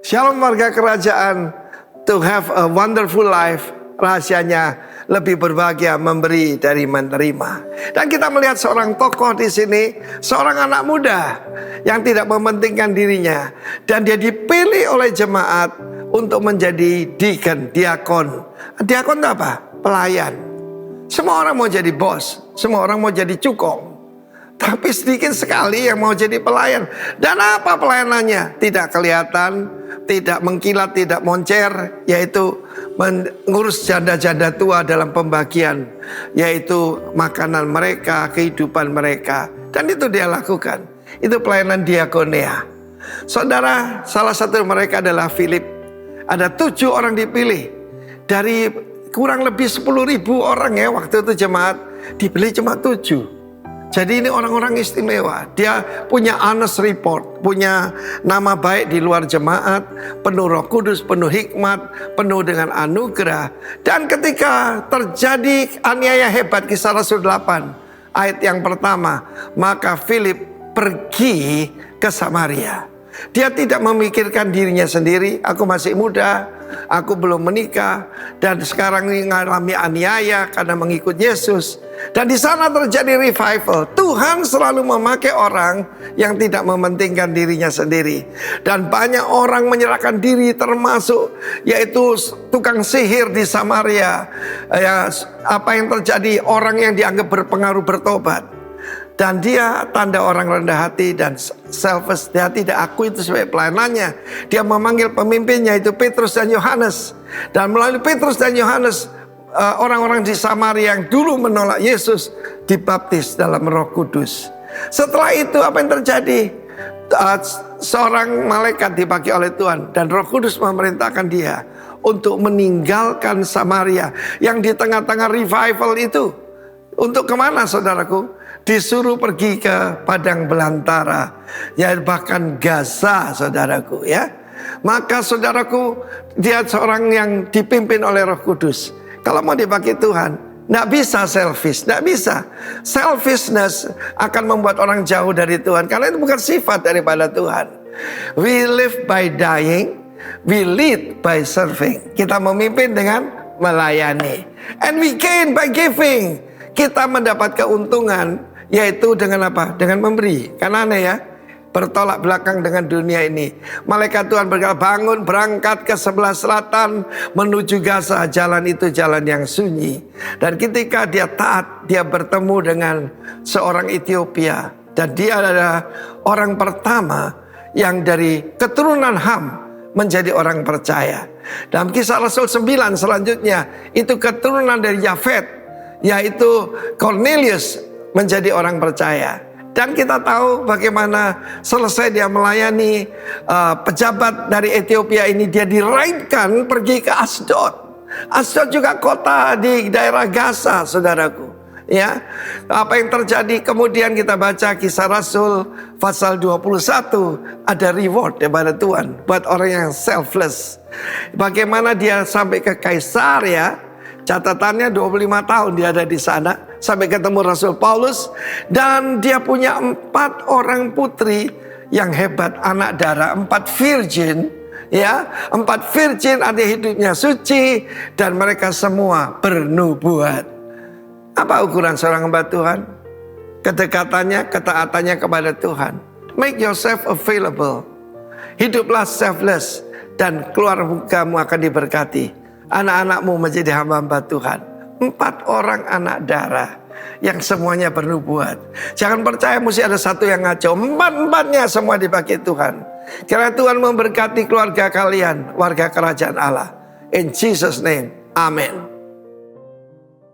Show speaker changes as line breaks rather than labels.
Shalom warga kerajaan, to have a wonderful life, rahasianya lebih berbahagia memberi dari menerima. Dan kita melihat seorang tokoh di sini, seorang anak muda yang tidak mementingkan dirinya, dan dia dipilih oleh jemaat untuk menjadi deacon, diakon. Diakon itu apa? Pelayan. Semua orang mau jadi bos, semua orang mau jadi cukong. Tapi sedikit sekali yang mau jadi pelayan. Dan apa pelayanannya? Tidak kelihatan, tidak mengkilat, tidak moncer, yaitu mengurus janda-janda tua dalam pembagian, yaitu makanan mereka, kehidupan mereka. Dan itu dia lakukan. Itu pelayanan diakonia. Saudara, salah satu mereka adalah Philip. Ada 7 orang dipilih. Dari kurang lebih 10.000 orang ya, waktu itu jemaat dipilih cuma 7. Jadi ini orang-orang istimewa. Dia punya honest report, punya nama baik di luar jemaat, penuh Roh Kudus, penuh hikmat, penuh dengan anugerah. Dan ketika terjadi aniaya hebat, Kisah Rasul 8 ayat yang pertama, maka Philip pergi ke Samaria. Dia tidak memikirkan dirinya sendiri. Aku masih muda, aku belum menikah, dan sekarang ini mengalami aniaya karena mengikut Yesus. Dan di sana terjadi revival. Tuhan selalu memakai orang yang tidak mementingkan dirinya sendiri. Dan banyak orang menyerahkan diri, termasuk yaitu tukang sihir di Samaria. Ya, apa yang terjadi? Orang yang dianggap berpengaruh bertobat. Dan dia tanda orang rendah hati dan selfish. Dia tidak akui itu sebagai pelayanannya. Dia memanggil pemimpinnya, itu Petrus dan Yohanes. Dan melalui Petrus dan Yohanes, orang-orang di Samaria yang dulu menolak Yesus dibaptis dalam Roh Kudus. Setelah itu apa yang terjadi? Seorang malaikat dipakai oleh Tuhan, dan Roh Kudus memerintahkan dia untuk meninggalkan Samaria yang di tengah-tengah revival itu. Untuk kemana, saudaraku? Disuruh pergi ke padang belantara, ya, bahkan Gaza, saudaraku, ya. Maka saudaraku, dia seorang yang dipimpin oleh Roh Kudus. Kalau mau dipakai Tuhan, tidak bisa selfish, tidak bisa. Selfishness akan membuat orang jauh dari Tuhan, karena itu bukan sifat daripada Tuhan. We live by dying, we lead by serving. Kita memimpin dengan melayani, and we gain by giving. Kita mendapat keuntungan, yaitu dengan apa? Dengan memberi. Karena aneh ya, bertolak belakang dengan dunia ini. Malaikat Tuhan berkata, bangun, berangkat ke sebelah selatan menuju Gaza. Jalan itu jalan yang sunyi. Dan ketika dia taat, dia bertemu dengan seorang Ethiopia. Dan dia adalah orang pertama yang dari keturunan Ham menjadi orang percaya. Dalam Kisah Rasul 9 selanjutnya, itu keturunan dari Yafet, yaitu Cornelius, menjadi orang percaya. Dan kita tahu bagaimana selesai dia melayani pejabat dari Ethiopia ini, dia diraihkan pergi ke Asdod. Asdod juga kota di daerah Gaza, saudaraku. Ya, apa yang terjadi? Kemudian kita baca Kisah Rasul pasal 21, ada reward daripada Tuhan buat orang yang selfless. Bagaimana dia sampai ke Kaisaria? Catatannya 25 tahun dia ada di sana, sampai ketemu Rasul Paulus. Dan dia punya 4 orang putri yang hebat, anak darah, 4 virgin. Ya, 4 virgin, ada hidupnya suci, dan mereka semua bernubuat. Apa ukuran seorang hamba Tuhan? Kedekatannya, ketaatannya kepada Tuhan. Make yourself available. Hiduplah selfless, dan keluargamu akan diberkati. Anak-anakmu menjadi hamba-hamba Tuhan. 4 orang anak darah yang semuanya bernubuat. Jangan percaya mesti ada satu yang ngaco. 4-4-nya semua dipakai Tuhan. Karena Tuhan memberkati keluarga kalian, warga kerajaan Allah. In Jesus' name, amen.